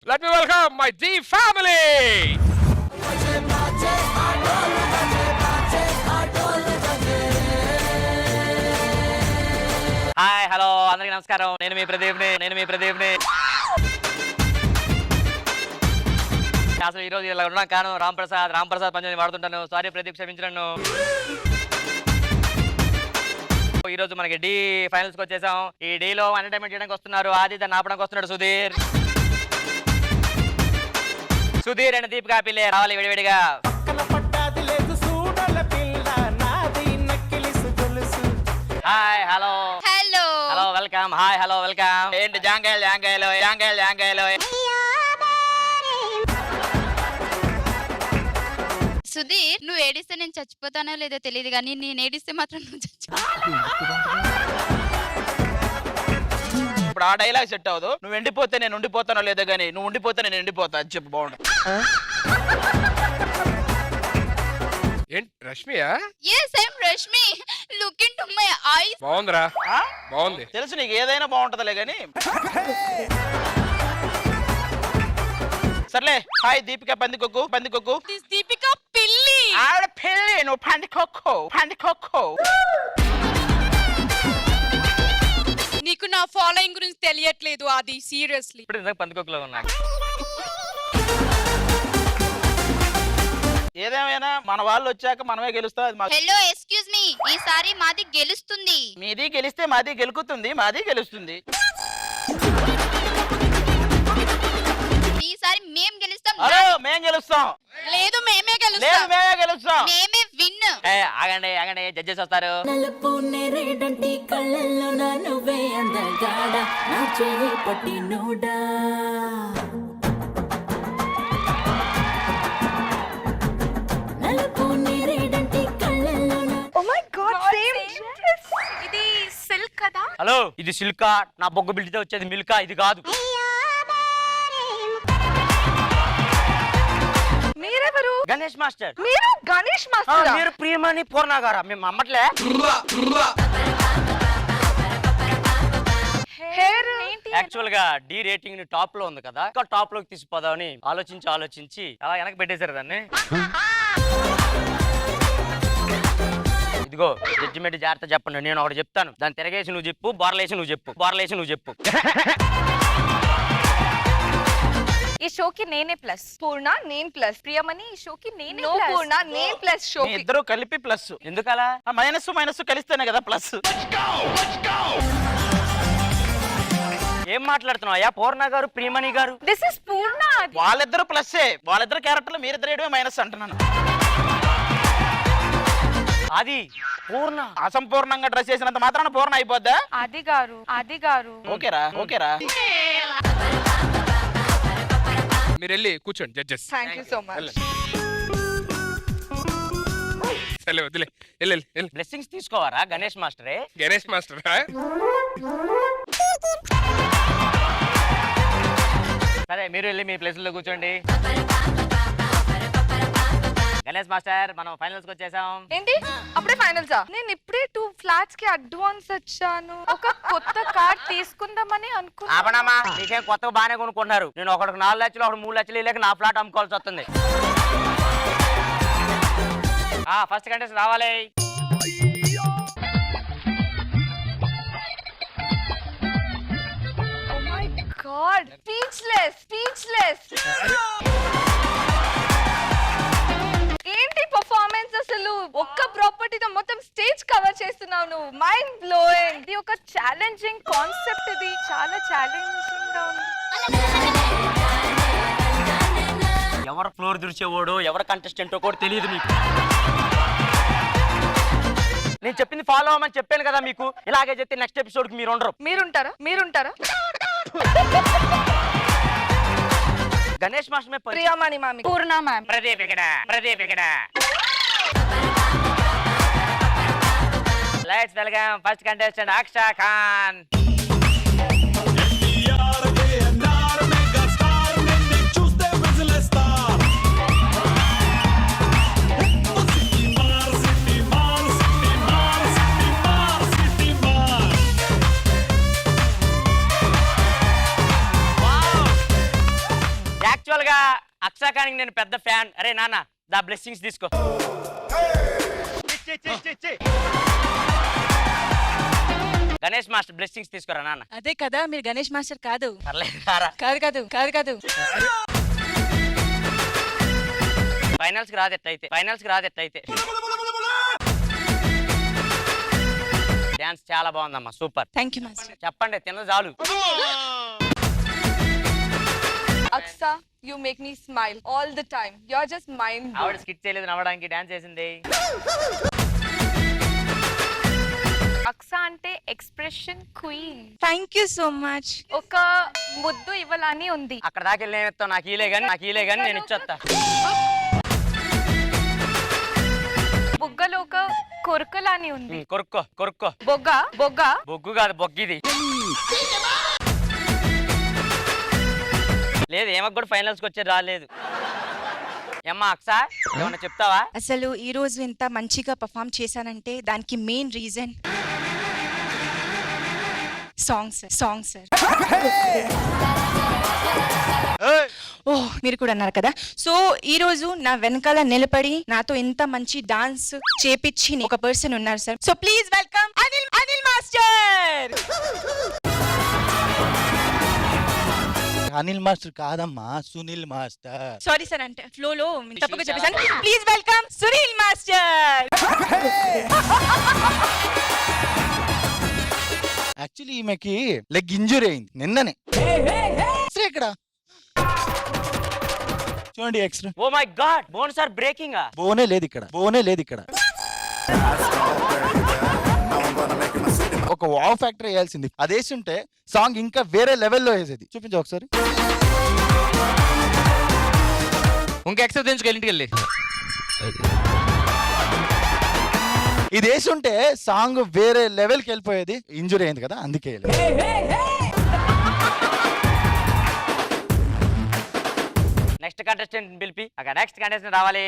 Let me welcome my D family. Hi hello అందరికీ నమస్కారం. నేను మీ ప్రదీప్ని. అసలు ఈ రోజు ఇలా ఉన్నాం కాను రామ్ ప్రసాద్ పంచాయతీ వాడుతుంటాను. సారీ ప్రదీప్, క్షమించను. ఈ రోజు మనకి డి ఫైనల్స్ కి వచ్చేసాం. ఈ డి లో ఎంటర్టైన్మెంట్ చేయడానికి వస్తున్నారు ఆది, దాన్ని ఆపడానికి వస్తున్నాడు సుధీర్ అండ్ దీపికా పిల్లే. రావాలి విడివిడిగా. Hi hello welcome. Hi hello welcome. ఏంటి జాంకాయలు సుధీర్, నువ్వు ఏడిస్తే నేను చచ్చిపోతానో లేదో తెలియదు కానీ నేను ఏడిస్తే మాత్రం నువ్వు ఇప్పుడు ఆ డైలాగ్ సెట్ అవ్వదు. నువ్వు ఎండిపోతే నేను ఉండిపోతానో లేదో గానీ నువ్వు ఉండిపోతే నేను ఎండిపోతా అని చెప్పు. బాగుండు. ఏంటి Reshammiya? yes I'm Rashmi. look into my eyes. బాగుందిరా, బాగుంది. తెలుసు నీకు ఏదైనా బాగుంటదిలే గానీ. సర్లే. హాయ్ దీపిక పందికొక్కు. this దీపిక పిల్లి. ఆడ పిల్లి, నువ్వు పందికొక్కు. నీకు నా ఫాలోయింగ్ గురించి తెలియట్లేదు అది, సీరియస్లీ. ఇప్పుడు ఇందాక పందుకోకలో ఉన్నా. ఏదేమైనా మన వాళ్ళు వచ్చాక మనమే గెలుస్తాం. అది మాకు. హలో ఎక్స్క్యూజ్ మీ, ఈసారి మాది గెలుస్తుంది. మీది గెలిస్తే మాది గెలుకుతుంది, మాది గెలుస్తుంది. ఈసారి మేం గెలుస్తాం. హలో మేం గెలుస్తాం. లేదు మేమే లేదు మేమే గెలుస్తాం. మేమే విన్. ఆగండి జడ్జెస్ వస్తారు. నలుపు నేరేడంటి కళ్ళల్లో నా నువ్వే అందగాడ నా చేయి పట్టి నూడా నలుపు నేరేడంటి కళ్ళల్లో నా ఇది సిల్క్ కదా? హలో, ఇది సిల్కా? నా బొగ్గు బిల్డితే వచ్చేది మిల్కా, ఇది కాదు. మీరెవరు? గణేష్ మాస్టర్. మీరు గణేష్ మాస్టర్? మీరు ప్రియమణి పూర్ణ గారా? మేము అమ్మట్లే. హెయిర్ ఏంటి? యాక్చువల్ గా డి రేటింగ్ ని టాప్ లో ఉంది కదా, ఇంకా టాప్ లోకి తీసిపోదామని ఆలోచించి అలా వెనక్కి పెట్టేశారు దాన్ని. ఇదిగో జడ్జిమెంట్ జాగ్రత్త చెప్పండి. నేను ఒకటి చెప్తాను, దాన్ని తిరగేసి నువ్వు చెప్పు, బోర్లేసి నువ్వు చెప్పు. ఈ షోకి నేనే ప్లస్, పూర్ణ నేను ప్లస్, ప్రియమణి ఈ షోకి నేనే ప్లస్. పూర్ణ నేను ప్లస్ మీ షోకి. ఇద్దరు కలిపి ప్లస్. ఎందుకలా? మైనస్ కలిస్తేనే కదా ప్లస్. ఏం మాట్లాడుతున్నావు అయ్యా? పూర్ణ గారు, ప్రియమణి గారు. దిస్ ఇస్ పూర్ణ. వాళ్ళిద్దరు ప్లస్సే. వాళ్ళిద్దరు క్యారెక్టర్లు మీరిద్దరు ఏడమే మైనస్ అంటున్నాను. అది పూర్ణ అసంపూర్ణంగా డ్రెస్ చేసినంత మాత్రాన పూర్ణ అయిపోద్దా? అది గారు ఓకేరా. మీరు వెళ్ళి కూర్చోండి judges. Thank you so much. సరే వదిలే, వెళ్ళి. బ్లెస్సింగ్స్ తీసుకోవారా గణేష్ మాస్టరే? గణేష్ మాస్టర్ సరే మీరు వెళ్ళి మీ ప్లేస్ లో కూర్చోండి. గణేష్ మాస్టర్, మనం ఫైనల్స్ కి వచ్చేసాం. ఏంటి అప్పుడే ఫైనల్సా? నేను ఇప్పుడే 2 ఫ్లాట్స్ కి అడ్వాన్స్ వచ్చాను. ఒక కొత్త కార్డ్ తీసుకుందామని అనుకున్నా. ఆపనమ్మా, నీకేం కొత్తగా బాగానే కొనుక్కుంటున్నారు. నేను ఒకటికి 4 లక్షలు, ఒకటి 3 లక్షలు లేక నా ఫ్లాట్ అమ్ముకోవాల్సి వస్తుంది. ఫస్ట్ కంటెస్ట్ రావాలి. Oh my God, speechless. ఏంటి పర్ఫార్మెన్స్ అసలు? ఒక్క ప్రాపర్టీతో మొత్తం స్టేజ్ కవర్ చేస్తున్నావు నువ్వు. Mind blowing. ఇది ఒక ఛాలెంజింగ్ కాన్సెప్ట్. ఇది చాలా ఛాలెంజింగ్ గా ఉంది. ఎవరు ఫ్లోర్ దురిచేవాడు, ఎవరు కంటెస్టెంటో కూడా తెలియదు మీకు. నేను చెప్పింది ఫాలో అవ్వమని చెప్పాను కదా మీకు. ఇలాగే చెప్తే నెక్స్ట్ ఎపిసోడ్ కి మీరు ఉండరు. మీరుంటారా? గణేష్ మాస్టర్ మే ప్రియమణి మామి, పూర్ణ మ్యామ్, ప్రదీప్ ఇక్కడ. Let's welcome first contestant Aksha Khan. Actual గా అక్షాకానికి నేను పెద్ద ఫ్యాన్. అరే నాన్న దా బ్లెస్సింగ్స్ తీసుకో. గణేష్ మాస్టర్ బ్లెస్సింగ్స్ తీసుకోరా నాన్న. అదే కదా మీరు గణేష్ మాస్టర్ కాదు. పర్లేదు రారా. కాదు కాదు కాదు కాదు. ఫైనల్స్ కి రాదెట్లయితే. డాన్స్ చాలా బాగుందమ్మా, సూపర్. Thank you master. చెప్పండి తిన్న చాలు. Aksa, you make me smile all the time. You're just mind ఆవిడ blowing. స్కిట్ చేయలేదు, నవ్వడానికి డాన్స్ చేసింది. అక్సా అంటే expression queen. Thank you so much. ఒక ముద్దు ఇవ్వాలని ఉంది. అక్కడ దాకా వెళ్ళి ఏమిస్తావు? నాకు ఈలే గాని నేను ఇచ్చొస్తా. బుగ్గలో ఒక కొరకలాని ఉంది. కొరుక్కో. బొగ్గ బొగ్గు కాదు, బొగ్గిది. లేదు ఏమకు కూడా ఫైనల్స్ కి వచ్చేది రాలేదు. ఏమ్మా అక్సా ఏమన్నా చెప్తావా? అసలు ఈ రోజు ఇంత మంచిగా పర్ఫామ్ చేశానంటే దానికి మెయిన్ రీజన్ సాంగ్ సార్. ఓ మీరు కూడా అన్నారు కదా. సో ఈ రోజు నా వెనకాల నిలబడి నాతో ఇంత మంచి డాన్స్ చేపించి ఒక పర్సన్ ఉన్నారు sir. So please welcome Anil master. Anil master కాదమ్మా, సునీల్ మాస్టర్. సారీ సార్, అంటే ఫ్లోలో తప్పుగా చెప్పేసాను. Please welcome Sunil master. Actually ఈమెకి లెగ్ ఇంజురీ అయింది నిన్ననే. ఇక్కడ చూడండి extra. Oh my god, bones are breaking. బోనే లేదు ఇక్కడ. ఒక వావ్ ఫ్యాక్టర్ వేయాల్సింది. అది వేస్తుంటే సాంగ్ ఇంకా వేరే లెవెల్లో వేసేది. చూపించు ఒకసారి. ఇంక ఎక్సెస్ తెంచుకో ఇంటికి వెళ్ళి. ఇది వేస్తుంటే సాంగ్ వేరే లెవెల్కి వెళ్ళిపోయేది. ఇంజురీ అయింది కదా, అందుకే. నెక్స్ట్ కంటెస్టెంట్ పిలిపి. అక్కడ నెక్స్ట్ కంటెస్టెంట్ రావాలి.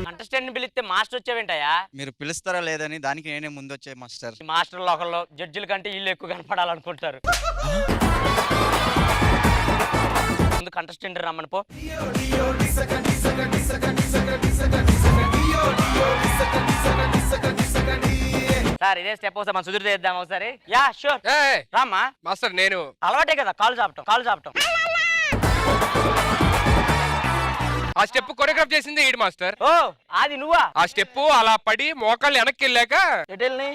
కంటెస్టెంట్ పిలిస్తే మాస్టర్ వచ్చేవేంటయా? మీరు పిలుస్తారా లేదని దానికి నేనే ముందు వచ్చే మాస్టర్. మాస్టర్లు ఒకళ్ళు జడ్జిల కంటే వీళ్ళు ఎక్కువ కనపడాలనుకుంటారు. ముందు కంటెస్టెంట్ రమ్మని పో. సార్ ఇదే స్టెప్ ఒకసారి మనం సుధీర్ చేద్దాం ఒకసారి. యా షూర్ రామ్మా. మాస్టర్ నేను అలవాటే కదా కాలు చాపటం. ఆ స్టెప్ కొరియోగ్రాఫ్ చేసింది ఈడు మాస్టర్. ఓ అది నువ్వా? ఆ స్టెప్ అలా పడి మోకాళ్ళు వెనక్కి వెళ్ళాక ఎటెల్ని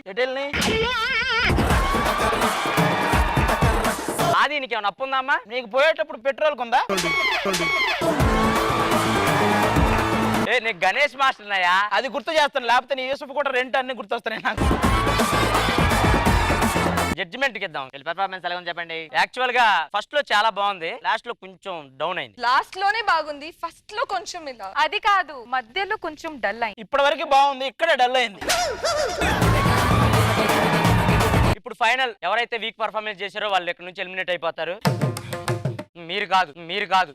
అది నీకేమన్నా అప్పు ఉందమ్మా? నీకు పోయేటప్పుడు పెట్రోల్ కొందా? నీకు గణేష్ మాస్టర్ ఉన్నాయా? అది గుర్తు చేస్తాను, లేకపోతే నీ యూసుఫ్ కూడా రెంట్ అన్ని గుర్తొస్తున్నాయి నాకు. జడ్జిమెంట్ కి ఇద్దాం. పెర్ఫార్మెన్స్ ఎలా చెప్పండి. యాక్చువల్ గా ఫస్ట్ లో చాలా బాగుంది, లాస్ట్ లో కొంచెం డౌన్ అయింది. లాస్ట్ లోనే బాగుంది, ఫస్ట్ లో కొంచెం ఇలా. అది కాదు, మధ్యలో కొంచెం డల్ అయింది. ఇప్పటి వరకు బాగుంది, ఇక్కడే డల్ అయింది. ఇప్పుడు ఫైనల్ ఎవరైతే వీక్ పర్ఫార్మెన్స్ చేశారో వాళ్ళు ఇక్కడ నుంచి ఎలిమినేట్ అయిపోతారు. మీరు కాదు.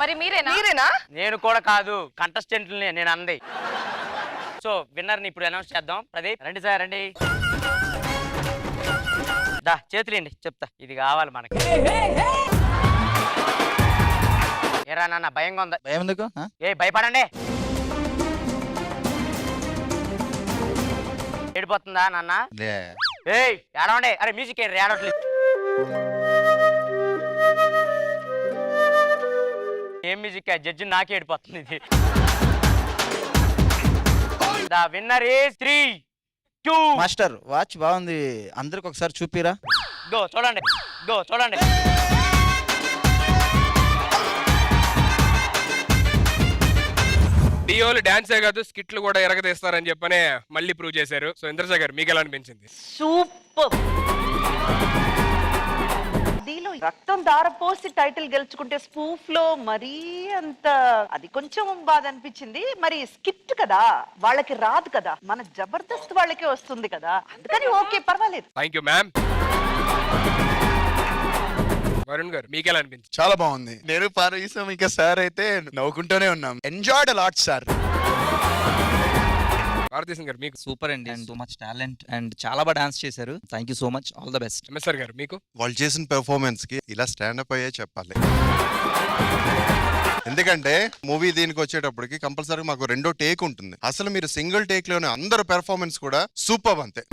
మరి మీరేనా? నేను కూడా కాదు, కంటెస్టెంట్ నేను అంది. సో విన్నర్ ని ఇప్పుడు అనౌన్స్ చేద్దాం. ప్రదీప్ రండి సార్, రండి. దా చేతులేండి, చెప్తా. ఇది కావాలి మనకి. ఏరా నాన్న భయంగా ఉందా? భయం ఎందుకు? భయపడండి. ఏడిపోతుందా నాన్న? ఏడవండి. అరే మ్యూజిక్ ఏంటి ఏడవట్లేదు? ఏం మ్యూజిక్? జడ్జి నాకే ఏడిపోతుంది ఇది. The winner is 3, 2. Master watch బాగుంది, అందరికి ఒకసారి చూపిరా. గో చూడండి. డియోలు డాన్సే కాదు స్కిట్లు కూడా ఎరగదీస్తారని చెప్పనే మళ్ళీ ప్రూవ్ చేశారు. సో ఇంద్రజ గారు మీకు ఎలా అనిపించింది? సూపర్. దీనిలో రక్తం దారపోసి టైటిల్ గెలుచుకుంటే స్పూఫ్ లో మరీ అంత అది కొంచెం బాధ అనిపించింది. మరి స్కిట్ కదా, వాళ్ళకి రాదు కదా, మన జబర్దస్త్ వాళ్ళకే వస్తుంది కదా, అందుకని ఓకే పర్వాలేదు. Thank you ma'am. వరుణ్ గారు మీకు ఎలా అనిపించింది? చాలా బాగుంది. నేను పారీసం ఇంకా సార్ అయితే నవ్వుకుంటూనే ఉన్నాం. Enjoyed a lot sir. భారతీయ గారు మీకు? సూపర్ అండి and so much talent and చాలా బాగా డాన్స్ చేశారు. Thank you so much, all the best. MSR గారు మీకు? వాళ్ళు చేసిన పెర్ఫార్మెన్స్ కి ఇలా స్టాండప్ అయ్యే చెప్పాలి. ఎందుకంటే మూవీ దీనికి వచ్చేటప్పటికి కంపల్సరీ మాకు 2వ టేక్ ఉంటుంది. అసలు మీరు సింగిల్ టేక్ లోనే అందరు పెర్ఫార్మెన్స్ కూడా సూపర్ అంతే.